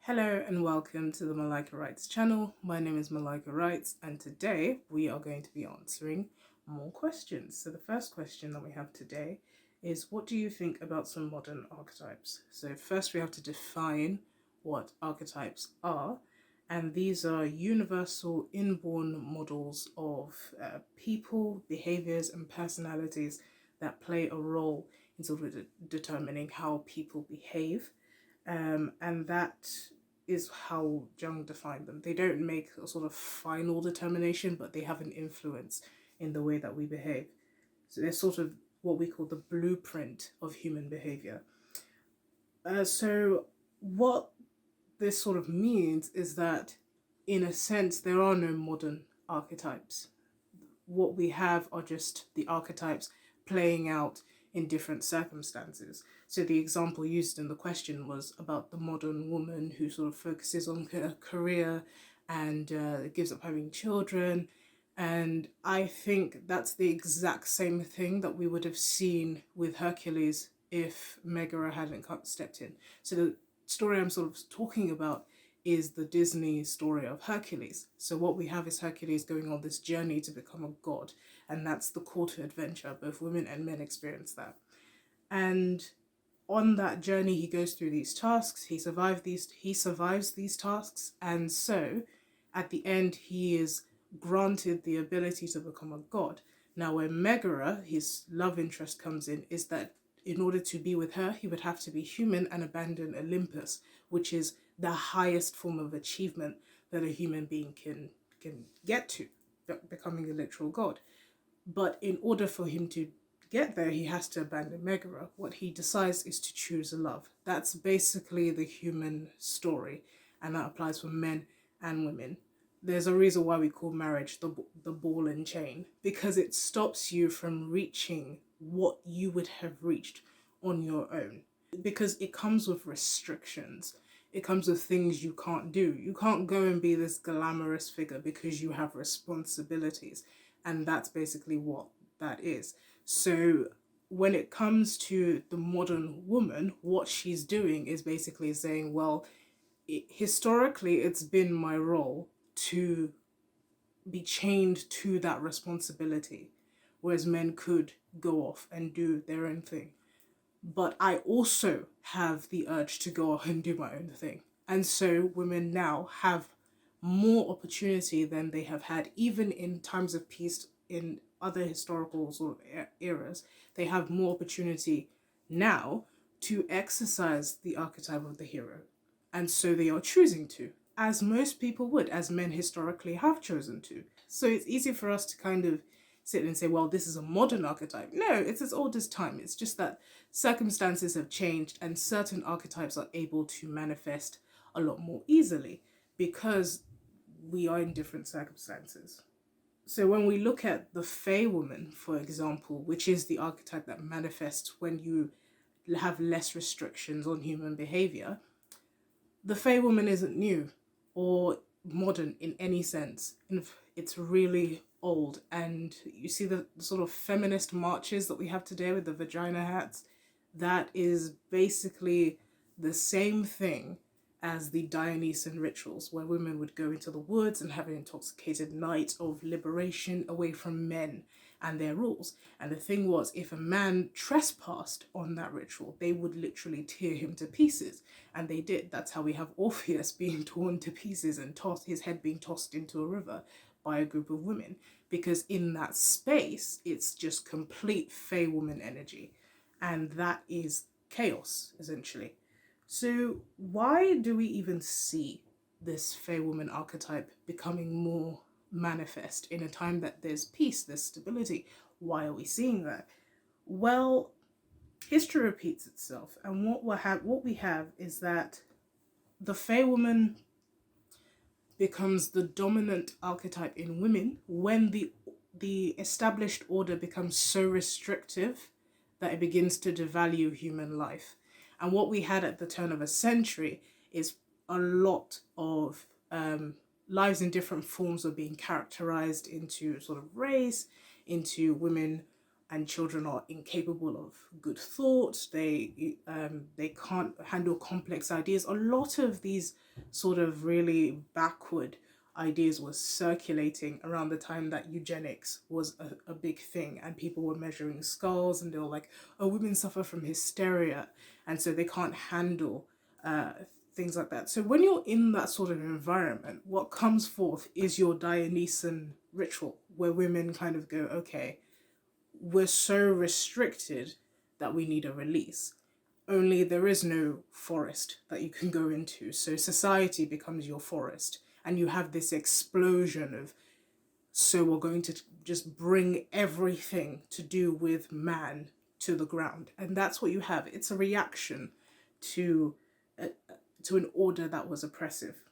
Hello and welcome to the Malika Writes channel. My name is Malika Writes and today we are going to be answering more questions. So the first question that we have today is, what do you think about some modern archetypes? So first we have to define what archetypes are, and these are universal inborn models of people, behaviors and personalities that play a role in sort of determining how people behave. And that is how Jung defined them. They don't make a sort of final determination, but they have an influence in the way that we behave. So they're sort of what we call the blueprint of human behavior. So what this sort of means is that, in a sense, there are no modern archetypes. What we have are just the archetypes playing out in different circumstances. So the example used in the question was about the modern woman who sort of focuses on her career and gives up having children. And I think that's the exact same thing that we would have seen with Hercules if Megara hadn't stepped in. So the story I'm sort of talking about is the Disney story of Hercules. So what we have is Hercules going on this journey to become a god, and that's the call to adventure. Both women and men experience that. And on that journey he goes through these tasks, he survives these tasks, and so at the end he is granted the ability to become a god. Now where Megara, his love interest, comes in is that in order to be with her he would have to be human and abandon Olympus, which is the highest form of achievement that a human being can get to, becoming a literal god. But in order for him to get there, he has to abandon Megara. What he decides is to choose love. That's basically the human story, and that applies for men and women. There's a reason why we call marriage the ball and chain, because it stops you from reaching what you would have reached on your own, because it comes with restrictions. It comes with things you can't do. You can't go and be this glamorous figure because you have responsibilities, and that's basically what that is. So when it comes to the modern woman, what she's doing is basically saying, well, historically it's been my role to be chained to that responsibility, whereas men could go off and do their own thing. But I also have the urge to go off and do my own thing. And so women now have more opportunity than they have had, even in times of peace in other historical sort of eras. They have more opportunity now to exercise the archetype of the hero. And so they are choosing to, as most people would, as men historically have chosen to. So it's easy for us to kind of sit and say, well, this is a modern archetype. No, it's as old as time. It's just that circumstances have changed and certain archetypes are able to manifest a lot more easily because we are in different circumstances. So when we look at the Fey woman, for example, which is the archetype that manifests when you have less restrictions on human behavior, the Fey woman isn't new or modern in any sense. It's really old. And you see the sort of feminist marches that we have today with the vagina hats, that is basically the same thing as the Dionysian rituals, where women would go into the woods and have an intoxicated night of liberation away from men and their rules. And the thing was, if a man trespassed on that ritual, they would literally tear him to pieces. And they did. That's how we have Orpheus being torn to pieces and his head being tossed into a river by a group of women. Because in that space, it's just complete Fey woman energy. And that is chaos, essentially. So why do we even see this Fey woman archetype becoming more manifest in a time that there's peace, there's stability? Why are we seeing that? Well, history repeats itself, and what we have is that the Fey woman becomes the dominant archetype in women when the established order becomes so restrictive that it begins to devalue human life. And what we had at the turn of a century is a lot of lives in different forms were being characterized into sort of race, into women and children are incapable of good thought. They can't handle complex ideas. A lot of these sort of really backward ideas was circulating around the time that eugenics was a big thing, and people were measuring skulls, and they were like, oh, women suffer from hysteria, and so they can't handle uh, things like that. So when you're in that sort of environment, what comes forth is your Dionysian ritual, where women kind of go, okay, we're so restricted that we need a release. Only there is no forest that you can go into. So society becomes your forest. And you have this explosion of, so we're going to just bring everything to do with man to the ground. And that's what you have. It's a reaction to, uh, to an order that was oppressive.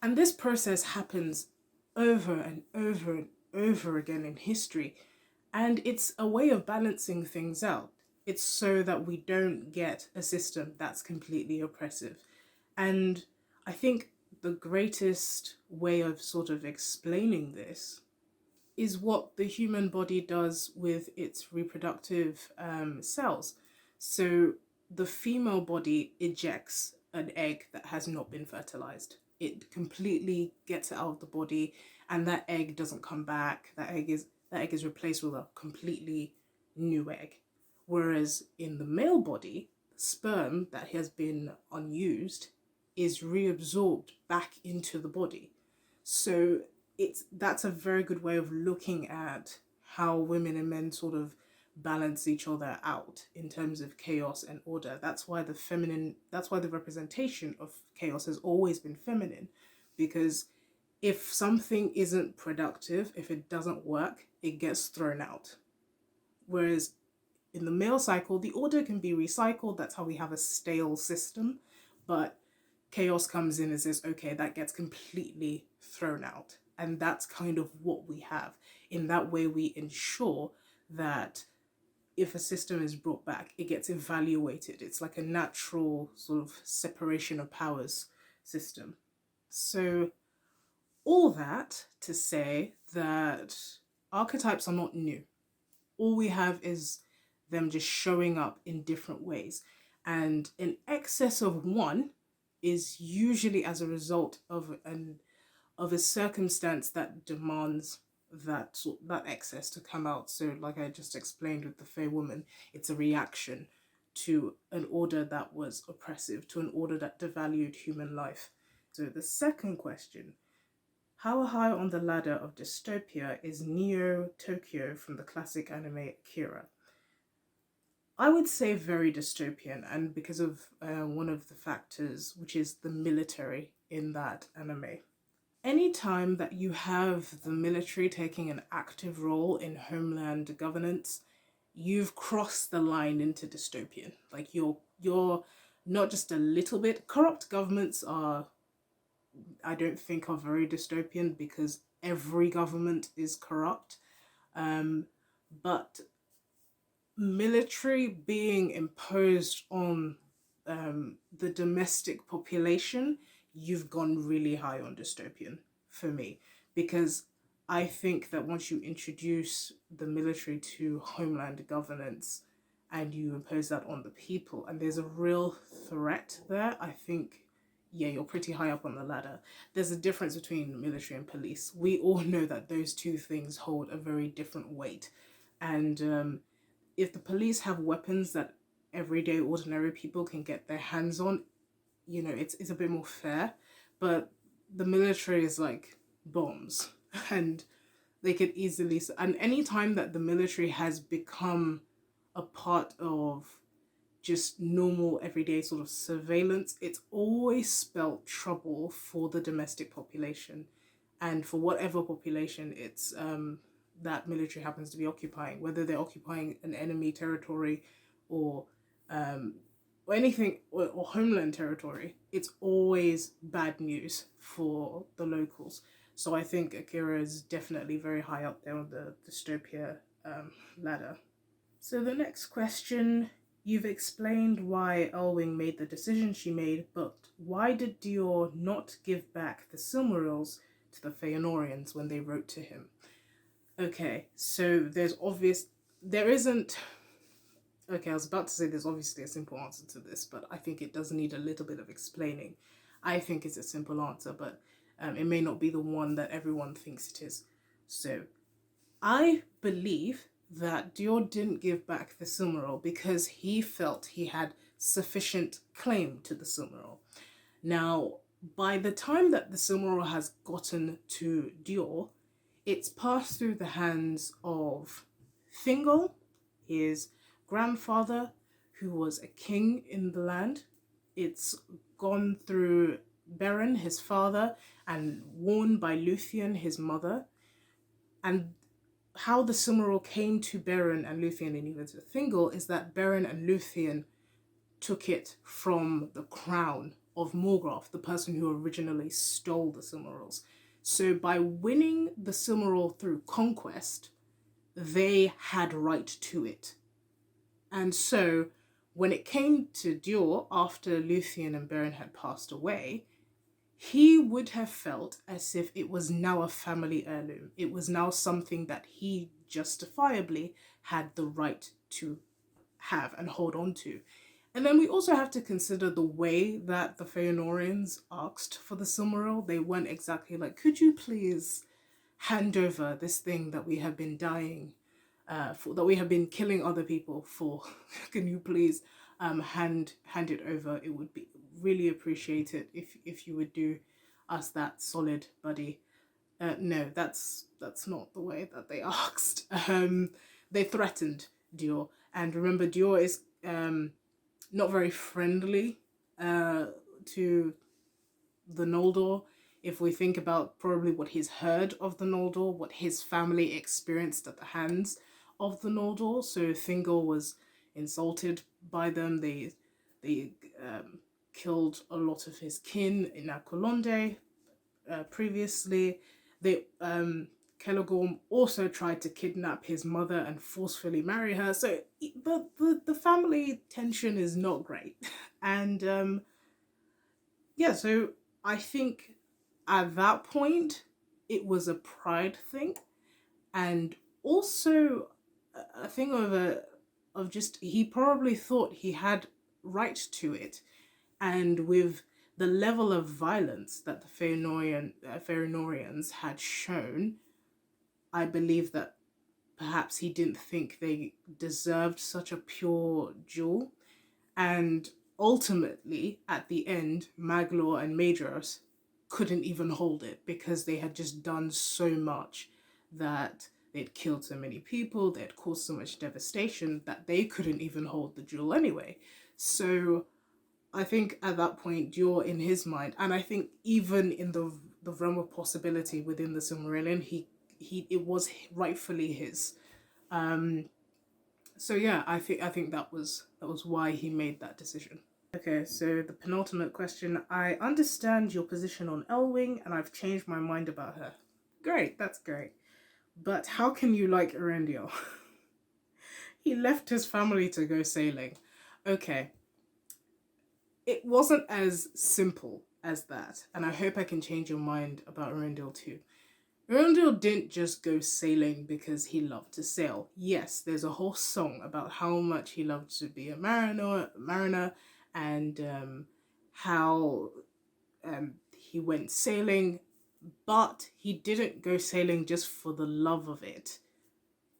And this process happens over and over and over again in history. And it's a way of balancing things out. It's so that we don't get a system that's completely oppressive. And I think the greatest way of sort of explaining this is what the human body does with its reproductive cells. So the female body ejects an egg that has not been fertilized. It completely gets it out of the body, and that egg doesn't come back. That egg is replaced with a completely new egg. Whereas in the male body, the sperm that has been unused is reabsorbed back into the body. So that's a very good way of looking at how women and men sort of balance each other out in terms of chaos and order. That's why the representation of chaos has always been feminine, because if something isn't productive, if it doesn't work, it gets thrown out. Whereas in the male cycle, the order can be recycled. That's how we have a stale system. But chaos comes in and says, okay, that gets completely thrown out. And that's kind of what we have. In that way, we ensure that if a system is brought back, it gets evaluated. It's like a natural sort of separation of powers system. So all that to say that archetypes are not new. All we have is them just showing up in different ways. And an excess of one is usually as a result of a circumstance that demands that excess to come out. So like I just explained with the Fey woman, it's a reaction to an order that was oppressive, to an order that devalued human life. So the second question, how high on the ladder of dystopia is Neo Tokyo from the classic anime Akira? I would say very dystopian, and because of one of the factors, which is the military in that anime. Anytime that you have the military taking an active role in homeland governance, you've crossed the line into dystopian. Like you're not just a little bit. Corrupt governments I don't think are very dystopian, because every government is corrupt. But military being imposed on the domestic population, you've gone really high on dystopian for me, because I think that once you introduce the military to homeland governance and you impose that on the people, and there's a real threat there, I think, yeah, you're pretty high up on the ladder. There's a difference between military and police. We all know that those two things hold a very different weight. And if the police have weapons that everyday ordinary people can get their hands on, it's a bit more fair. But the military is like bombs, and they could easily. And any time that the military has become a part of just normal everyday sort of surveillance, it's always spelt trouble for the domestic population, and for whatever population it's that military happens to be occupying, whether they're occupying an enemy territory or um, or anything, or homeland territory. It's always bad news for the locals. So I think Akira is definitely very high up there on the dystopia ladder. So the next question, you've explained why Elwing made the decision she made, but why did Dior not give back the Silmarils to the Feanorians when they wrote to him? Okay, so there's obvious, there isn't. Okay, I was about to say there's obviously a simple answer to this, but I think it does need a little bit of explaining. I think it's a simple answer, but it may not be the one that everyone thinks it is. So, I believe that Dior didn't give back the Silmaril because he felt he had sufficient claim to the Silmaril. Now, by the time that the Silmaril has gotten to Dior, it's passed through the hands of Thingol, his grandfather, who was a king in the land. It's gone through Beren, his father, and worn by Luthien, his mother. And how the Silmaril came to Beren and Luthien and even to Thingol is that Beren and Luthien took it from the crown of Morgoth, the person who originally stole the Silmarils. So by winning the Silmaril through conquest, they had right to it. And so when it came to Dior, after Luthien and Beren had passed away, he would have felt as if it was now a family heirloom. It was now something that he justifiably had the right to have and hold on to. And then we also have to consider the way that the Feanorians asked for the Silmaril. They weren't exactly like, could you please hand over this thing that we have been dying for, that we have been killing other people for? Can you please hand it over? It would be really appreciated if you would do us that solid, buddy. No, that's not the way that they asked. They threatened Dior, and remember, Dior is not very friendly to the Noldor. If we think about probably what he's heard of the Noldor, what his family experienced at the hands of the Noldor, so Thingol was insulted by them. They killed a lot of his kin in Aquilonde previously. They Celagorm also tried to kidnap his mother and forcefully marry her. So the family tension is not great. And yeah, so I think at that point it was a pride thing, and also a thing of just he probably thought he had right to it, and with the level of violence that the Feanorians had shown, I believe that perhaps he didn't think they deserved such a pure jewel. And ultimately, at the end, Maglor and Maedhros couldn't even hold it because they had just done so much, that they'd killed so many people, they had caused so much devastation that they couldn't even hold the jewel anyway. So I think at that point, Dior in his mind, and I think even in the realm of possibility within the Silmarillion, he it was rightfully his. So yeah, I think that was why he made that decision. Okay, so the penultimate question. I understand your position on Elwing, and I've changed my mind about her. Great, that's great. But how can you like Arundel? He left his family to go sailing. Okay, it wasn't as simple as that, and I hope I can change your mind about Arundel too. Arundel didn't just go sailing because he loved to sail. Yes, there's a whole song about how much he loved to be a mariner, and how he went sailing, but he didn't go sailing just for the love of it.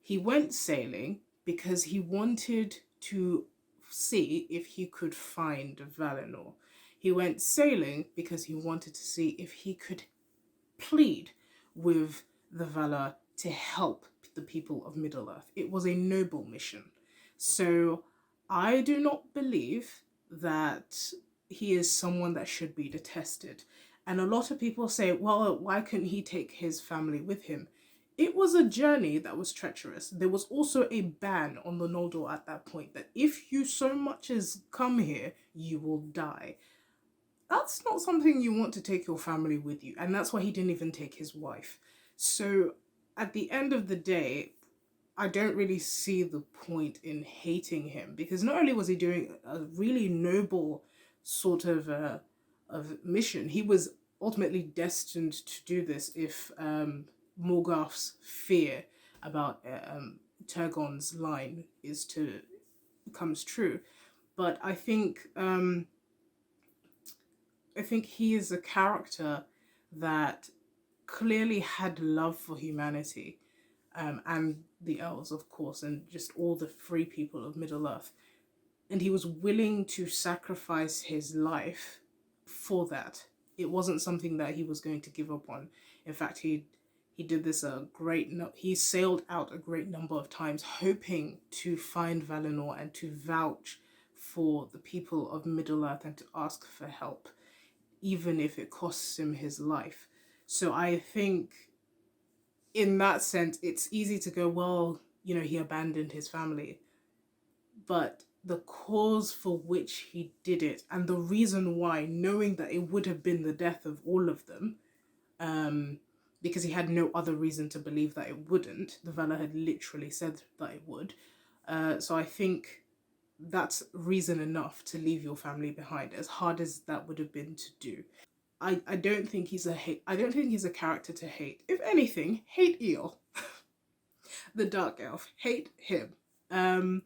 He went sailing because he wanted to see if he could find Valinor. He went sailing because he wanted to see if he could plead with the Valar to help the people of Middle-earth. It was a noble mission. So I do not believe that he is someone that should be detested. And a lot of people say, well, why couldn't he take his family with him? It was a journey that was treacherous. There was also a ban on the Noldor at that point, that if you so much as come here, you will die. That's not something you want to take your family with you. And that's why he didn't even take his wife. So at the end of the day, I don't really see the point in hating him, because not only was he doing a really noble sort of mission, he was ultimately destined to do this if Morgoth's fear about Turgon's line is to comes true. But I think he is a character that clearly had love for humanity, and the elves, of course, and just all the free people of Middle Earth. And he was willing to sacrifice his life for that. It wasn't something that he was going to give up on. In fact, he did this a great no, he sailed out a great number of times hoping to find Valinor and to vouch for the people of Middle Earth and to ask for help, even if it costs him his life. So I think in that sense it's easy to go, well, he abandoned his family, but the cause for which he did it and the reason why, knowing that it would have been the death of all of them, um, because he had no other reason to believe that it wouldn't. The Valar had literally said that it would. So I think that's reason enough to leave your family behind, as hard as that would have been to do. I don't think he's a hate. I don't think he's a character to hate. If anything, hate Eel, the dark elf. Hate him. Um,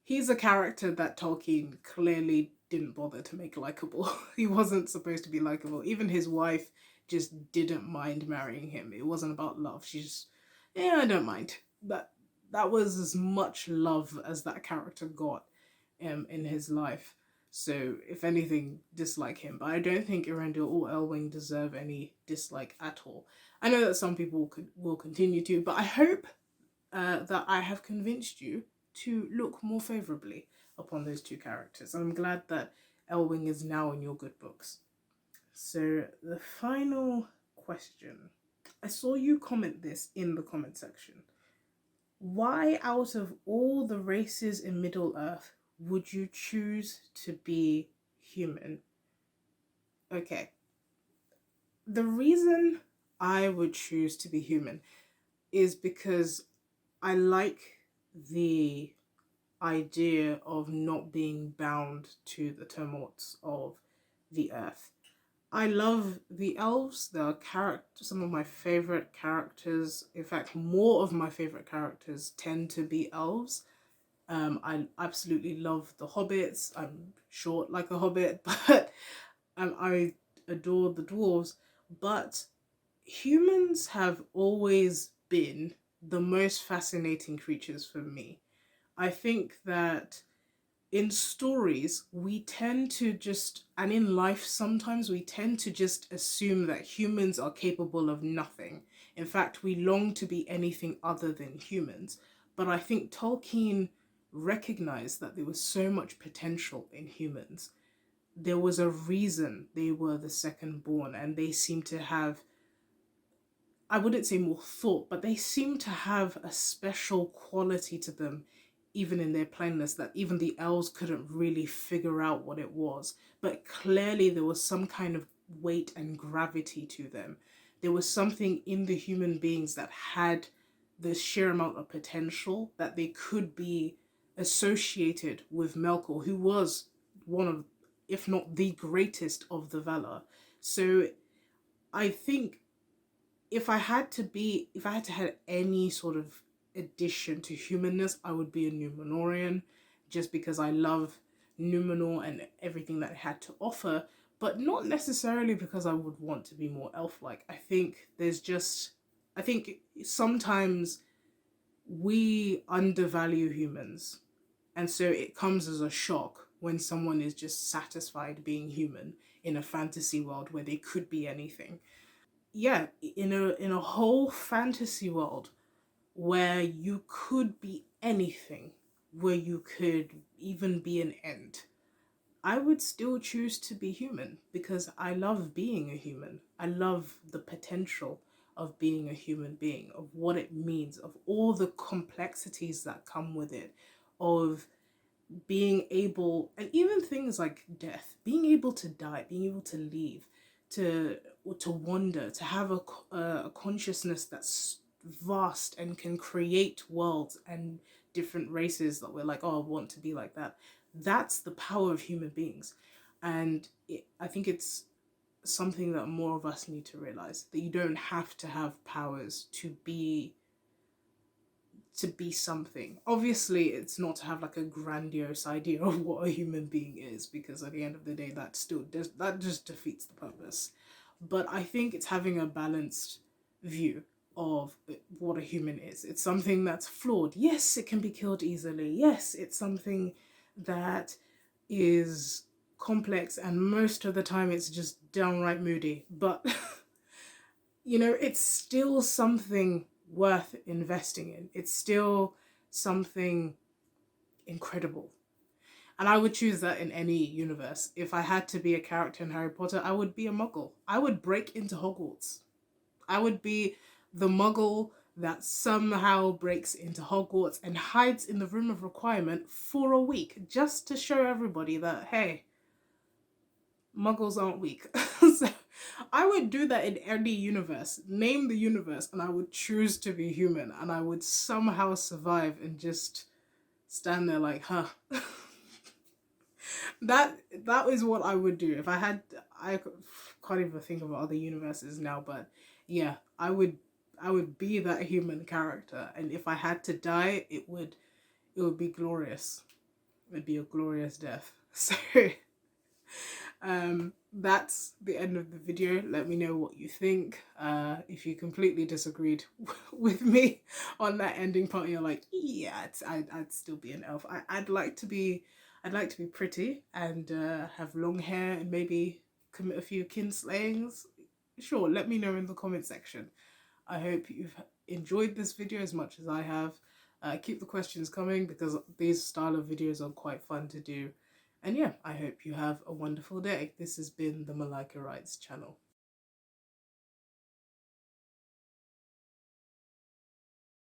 he's a character that Tolkien clearly didn't bother to make likable. He wasn't supposed to be likable. Even his wife just didn't mind marrying him. It wasn't about love. She just, yeah, I don't mind. That was as much love as that character got in his life. So, if anything, dislike him. But I don't think Arundel or Elwing deserve any dislike at all. I know that some people will continue to, but I hope that I have convinced you to look more favourably upon those two characters. And I'm glad that Elwing is now in your good books. So, the final question. I saw you comment this in the comment section. Why, out of all the races in Middle Earth, would you choose to be human? Okay. The reason I would choose to be human is because I like the idea of not being bound to the tumults of the earth. I love the elves. They are some of my favorite characters. In fact, more of my favorite characters tend to be elves. I absolutely love the hobbits. I'm short like a hobbit, but I adore the dwarves. But humans have always been the most fascinating creatures for me. I think that in stories, we tend to just, and in life, sometimes we tend to just assume that humans are capable of nothing. In fact, we long to be anything other than humans. But I think Tolkien recognized that there was so much potential in humans. There was a reason they were the second born, and they seem to have, I wouldn't say more thought, but they seem to have a special quality to them, even in their plainness, that even the elves couldn't really figure out what it was. But clearly, there was some kind of weight and gravity to them. There was something in the human beings that had the sheer amount of potential that they could be associated with Melkor, who was one of, if not the greatest of the Valar. So I think if I had to have any sort of addition to humanness, I would be a Numenorian, just because I love Numenor and everything that it had to offer, but not necessarily because I would want to be more elf-like. I think sometimes we undervalue humans, and so it comes as a shock when someone is just satisfied being human in a fantasy world where they could be anything. Yeah, in a whole fantasy world where you could be anything, where you could even be an ant, I would still choose to be human because I love being a human. I love the potential of being a human being, of what it means, of all the complexities that come with it, of being able, and even things like death, being able to die, being able to leave, to wander, to have a consciousness that's vast and can create worlds and different races that we're like, oh, I want to be like that. That's the power of human beings. And I think it's something that more of us need to realize, that you don't have to have powers to be something. Obviously, it's not to have like a grandiose idea of what a human being is, because at the end of the day, that just defeats the purpose. But I think it's having a balanced view of what a human is. It's something that's flawed. Yes, it can be killed easily. Yes, it's something that is complex, and most of the time it's just downright moody. But you know, it's still something worth investing in. It's still something incredible. And I would choose that in any universe. If I had to be a character in Harry Potter, I would be a muggle. I would break into Hogwarts. I would be the muggle that somehow breaks into Hogwarts and hides in the room of requirement for a week, just to show everybody that, hey, muggles aren't weak. So I would do that in any universe. Name the universe, and I would choose to be human, and I would somehow survive and just stand there like, huh. that is what I would do if I had. I can't even think of other universes now, but yeah, I would be that human character, and if I had to die, it would be glorious. It would be a glorious death. So that's the end of the video. Let me know what you think. If you completely disagreed with me on that ending part, you're like, yeah, I'd still be an elf. I'd like to be pretty and have long hair and maybe commit a few kinslayings. Sure, let me know in the comment section. I hope you've enjoyed this video as much as I have. Keep the questions coming, because these style of videos are quite fun to do. And yeah, I hope you have a wonderful day. This has been the Malika Writes channel.